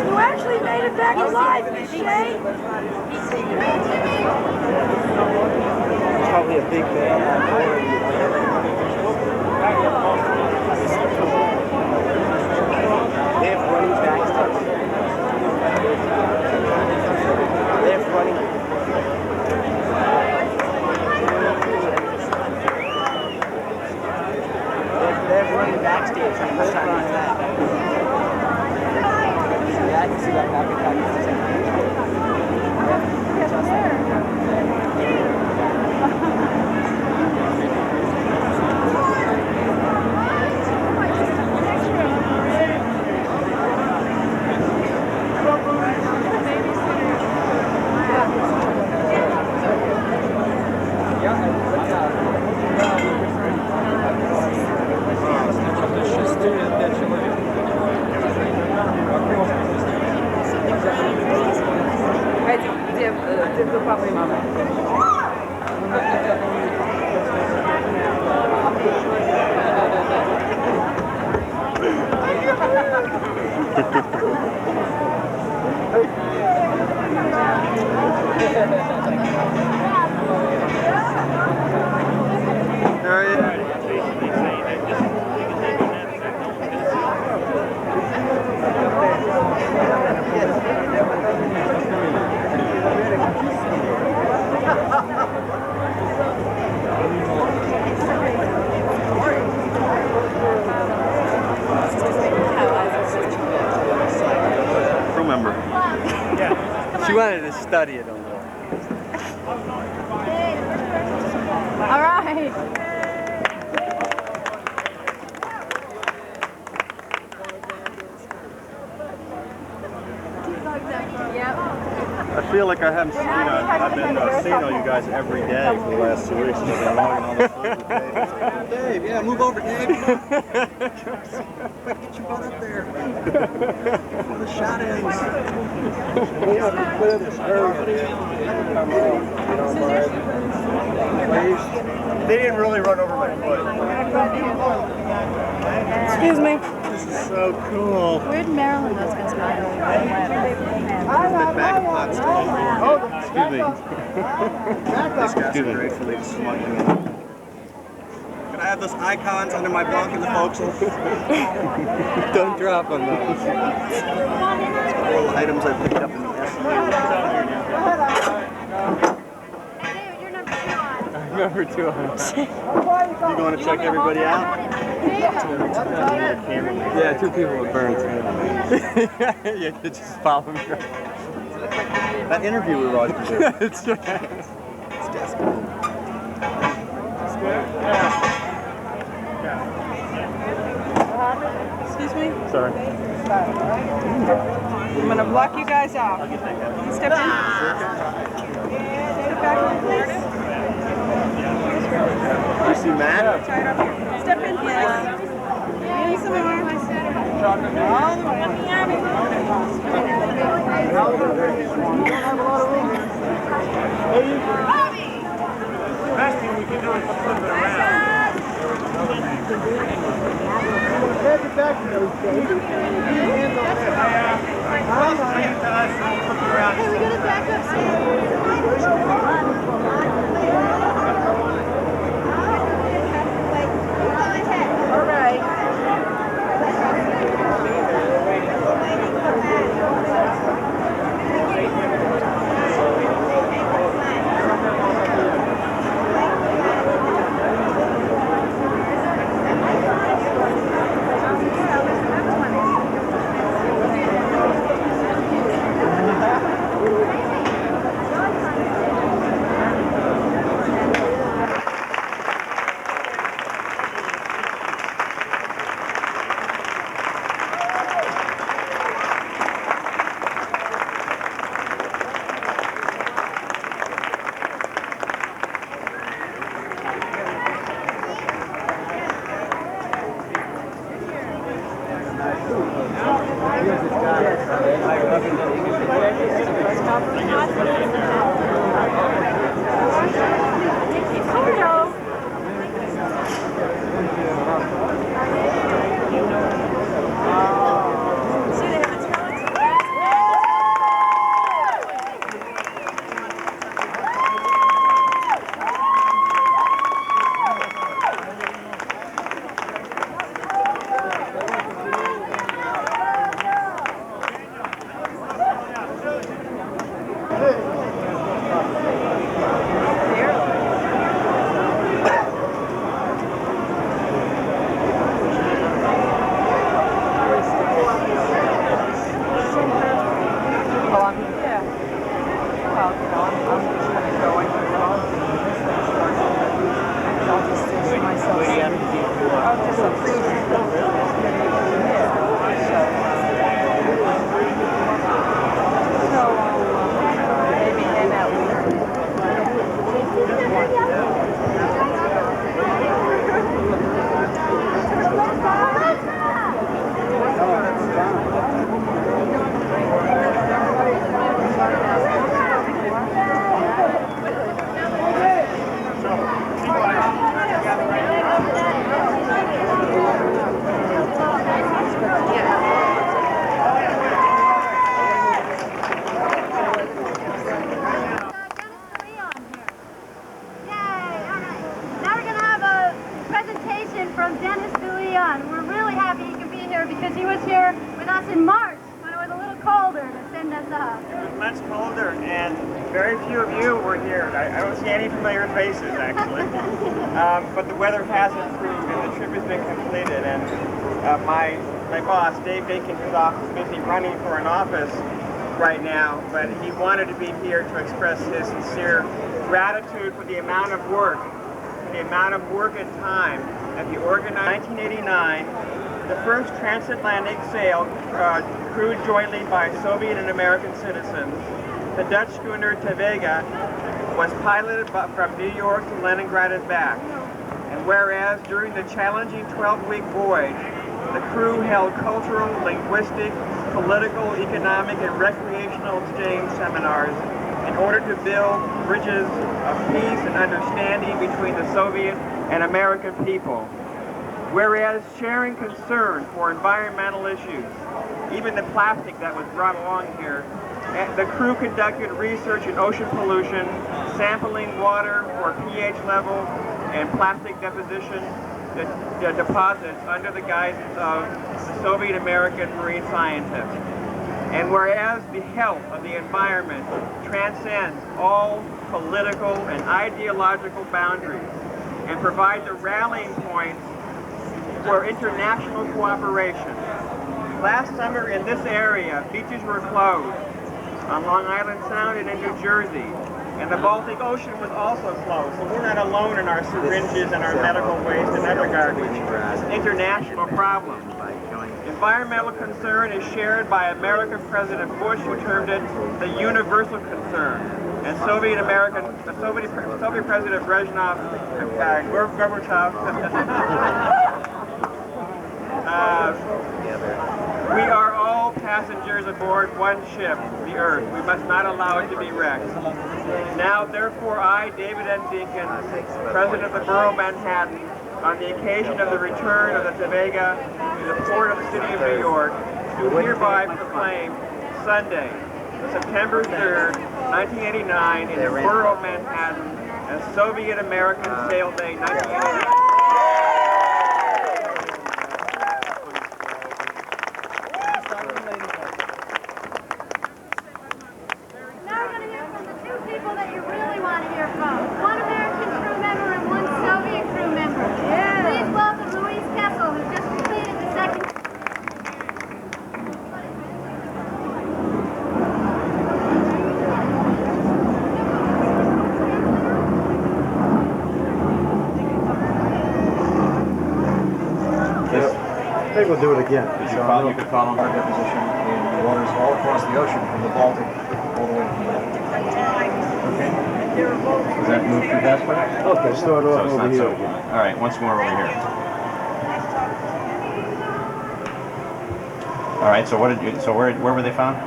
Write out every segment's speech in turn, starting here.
You actually made it back alive, Miss Shay. Probably a big man. They have running backstage. They have running. They have running backstage from this time to that. Yeah, I can see that back wanted to study it a little. All right. I feel like I haven't seen I've been seeing all you guys every day for the last 2 weeks. I've been logging all the food with Dave. It's like, Dave, yeah, move over, Dave. Get your butt up there. Before the shot ends. We have to clear this area. They didn't really run over my foot. Excuse me. This is so cool. Where'd Maryland those guys go? Bag of pot still. Excuse me. These guys are gratefully smuggling in. Can I have those icons under my bunk in the forecastle? Don't drop them though. All the items I picked up in the SVHS. Number 2 on. You going to check everybody out? Yeah, 2 people were burned. Yeah, just follow me. That interview we were watching. It's right. It's desperate. Excuse me? Sorry. I'm going to block you guys off. Step in. Step back, please. You see Matt? Step in, please. Yeah, some more. All the way. Best thing we can do is flip it around. Head back to those days. Hey, we got to back up All right. because he was here with us in March when it was a little colder to send us up. It was much colder, and very few of you were here. I don't see any familiar faces, actually. But the weather has improved, and the trip has been completed. And my boss, Dave Bacon, who's off busy running for an office, right now, but he wanted to be here to express his sincere gratitude for the amount of work and time that he organized. In 1989, the first transatlantic sail crewed jointly by Soviet and American citizens, the Dutch schooner Tevega, was piloted from New York to Leningrad and back. And whereas during the challenging 12-week voyage, the crew held cultural, linguistic, political, economic, and recreational exchange seminars in order to build bridges of peace and understanding between the Soviet and American people. Whereas sharing concern for environmental issues, even the plastic that was brought along here, the crew conducted research in ocean pollution, sampling water for pH level and plastic deposition deposits under the guidance of the Soviet-American marine scientists. And whereas the health of the environment transcends all political and ideological boundaries and provides a rallying point for international cooperation. Last summer in this area, beaches were closed on Long Island Sound and in New Jersey, and the Baltic Ocean was also closed. So we're not alone in our syringes and our medical waste and other garbage. It's an international problem. Environmental concern is shared by American President Bush, who termed it the universal concern, and Soviet President Brezhnev, Gorbachev. We are all passengers aboard one ship, the Earth. We must not allow it to be wrecked. Now, therefore, I, David N. Deacon, President of the Borough of Manhattan, on the occasion of the return of the Tevega to the port of the city of New York, do hereby proclaim Sunday, September 3rd, 1989, in the Borough of Manhattan as Soviet-American Sail Day 1989. I think we'll do it again. You could follow our deposition in waters all across the ocean, from the Baltic all the way to the Okay. Does that move too fast for you? Okay, start off over here again. All right, once more over here. All right, so where were they found?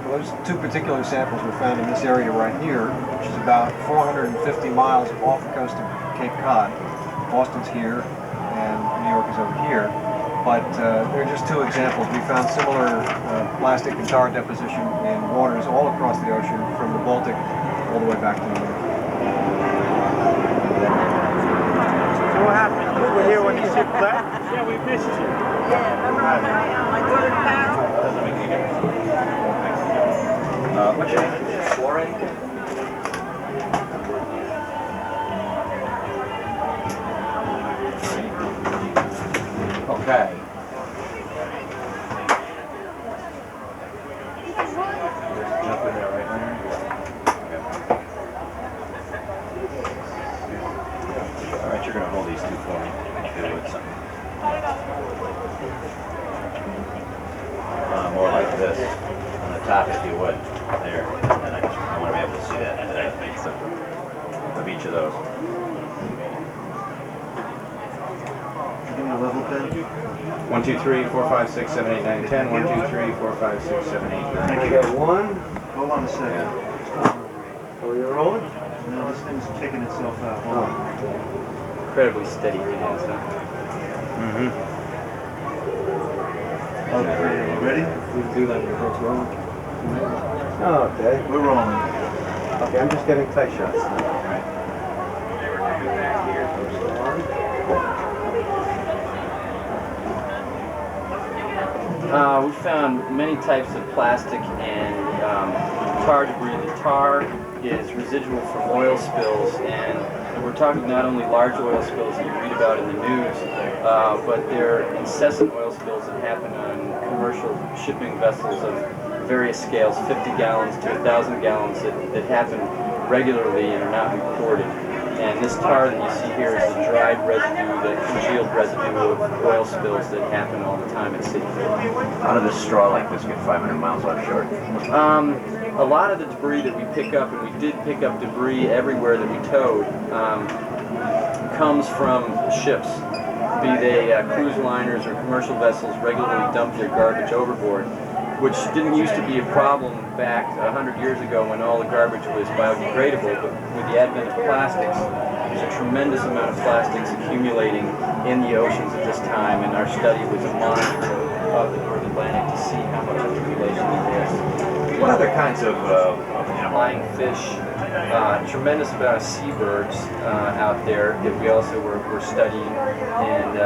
Well, those two particular samples were found in this area right here, which is about 450 miles off the coast of Cape Cod. Boston's here, and New York is over here. But they're just two examples. We found similar plastic and tar deposition in waters all across the ocean, from the Baltic all the way back to New York. So what happened? You were here when the ship left? Yeah, we missed you. Yeah, remember my daughter Carol? What's your name? Warren? Okay. Jump in there right now. All right, you're going to hold these two for me. Do with something. More like this on the top, if you would. There. And I want to be able to see that. Of each of those. Give me a level pen. 1, 2, 3, 4, 5, 6, 7, 8, 9, 10. 1, 2, 3, 4, 5, 6, 7, 8, 9. I got one. Hold on a second. Yeah. Oh, you're rolling? No, this thing's kicking itself out. Hold on. Incredibly steady hands, huh? Mm-hmm. Okay, you ready? We can do that when it's rolling. Okay, we're rolling. Okay, I'm just getting tight shots. We found many types of plastic and tar debris. The tar is residual from oil spills, and we're talking not only large oil spills that you read about in the news, but they're incessant oil spills that happen on commercial shipping vessels of various scales, 50 gallons to 1,000 gallons, that happen regularly and are not reported. And this tar that you see here is the dried residue, the congealed residue of oil spills that happen all the time at sea. How did this straw like this get 500 miles offshore? A lot of the debris that we pick up, and we did pick up debris everywhere that we towed, comes from ships, be they cruise liners or commercial vessels regularly dump their garbage overboard, which didn't used to be a problem back 100 years ago when all the garbage was biodegradable, but with the advent of plastics, there's a tremendous amount of plastics accumulating in the oceans at this time, and our study was a monitor of the North Atlantic to see how much accumulation there is. What other kinds of Flying fish, tremendous amount of seabirds out there that we also were studying, and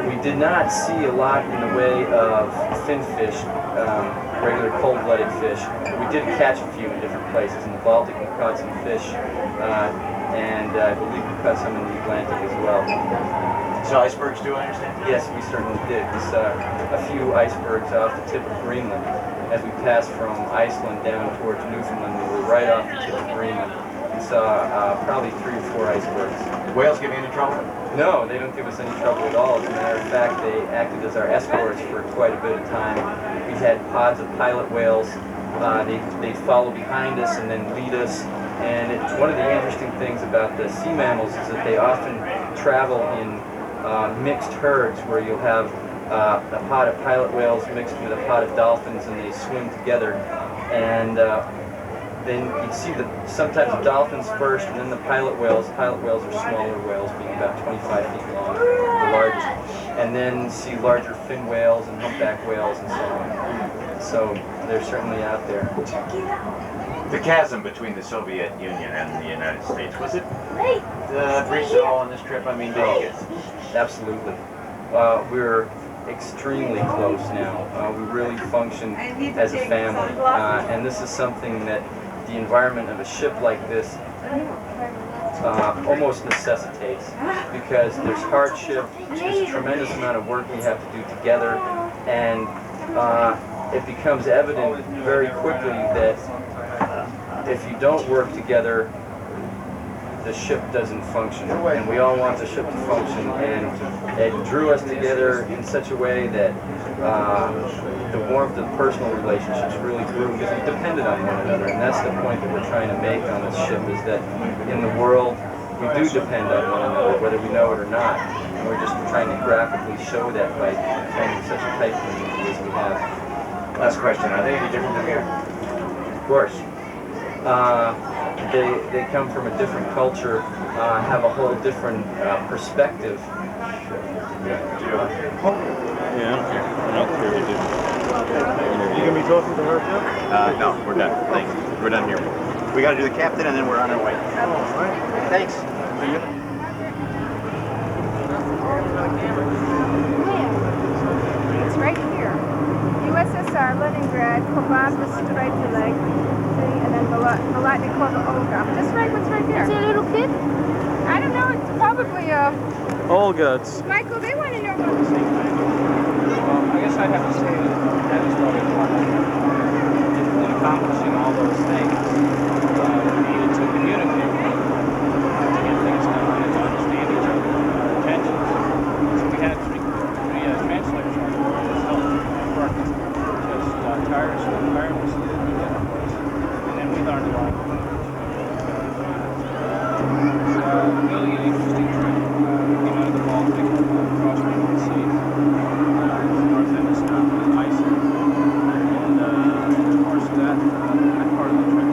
we did not see a lot in the way of fin fish, regular cold-blooded fish. We did catch a few in different places. In the Baltic we caught some fish, and I believe we caught some in the Atlantic as well. So icebergs too, I understand? Yes, we certainly did. We saw a few icebergs off the tip of Greenland. As we passed from Iceland down towards Newfoundland, we were right off the tip of Greenland. We saw probably 3 or 4 icebergs. Did whales give you any trouble? No, they don't give us any trouble at all. As a matter of fact, they acted as our escorts for quite a bit of time. We had pods of pilot whales. They'd follow behind us and then lead us. And one of the interesting things about the sea mammals is that they often travel in mixed herds, where you'll have a pod of pilot whales mixed with a pod of dolphins, and they swim together. And then you'd see sometimes the dolphins first, and then the pilot whales. Pilot whales are smaller whales, being about 25 feet long, the largest. And then see larger fin whales and humpback whales and so on. So they're certainly out there. The chasm between the Soviet Union and the United States, was it breached at all on this trip? I mean, did you get... Absolutely. We're extremely close now. We really function as a family. And this is something that the environment of a ship like this almost necessitates, because there's hardship, there's a tremendous amount of work we have to do together, and it becomes evident very quickly that if you don't work together, the ship doesn't function, and we all want the ship to function, and it drew us together in such a way that the warmth of personal relationships really grew, because we depended on one another, and that's the point that we're trying to make on this ship, is that in the world we do depend on one another, whether we know it or not, and we're just trying to graphically show that by forming such a tight community as we have. Last question, are they any different from here? Of course. They come from a different culture, have a whole different perspective. Yeah, I don't care. I don't care to do. You gonna be talking to her too? No, we're done. Thanks. We're done here. We got to do the captain, and then we're on our way. Thanks. It's right here. USSR, Leningrad, Kobazma, striped leg, and then Malatnikova, Olga. Just right, what's right there? Is it a little kid? I don't know, it's probably Olga, it's... Michael, they want to know what Well, I guess I'd have to say that is probably part of it. In accomplishing all those things, we needed to communicate, to get things done, and to understand each other's intentions. So we had three translators on board as help work, just tirelessly to do that place. And then we learned a lot. It's a really interesting trip. Came out of the Baltic, across the North Sea, North Hemisphere, Iceland, and of course that part of the trip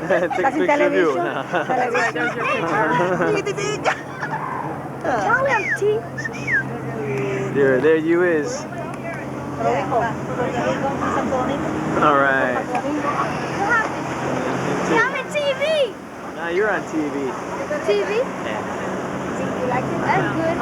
Take a picture of you. There's your picture. Charlie, I'm tea. There you is. All right. I'm on TV. Now you're on TV. TV? Yeah. You like it? That's good.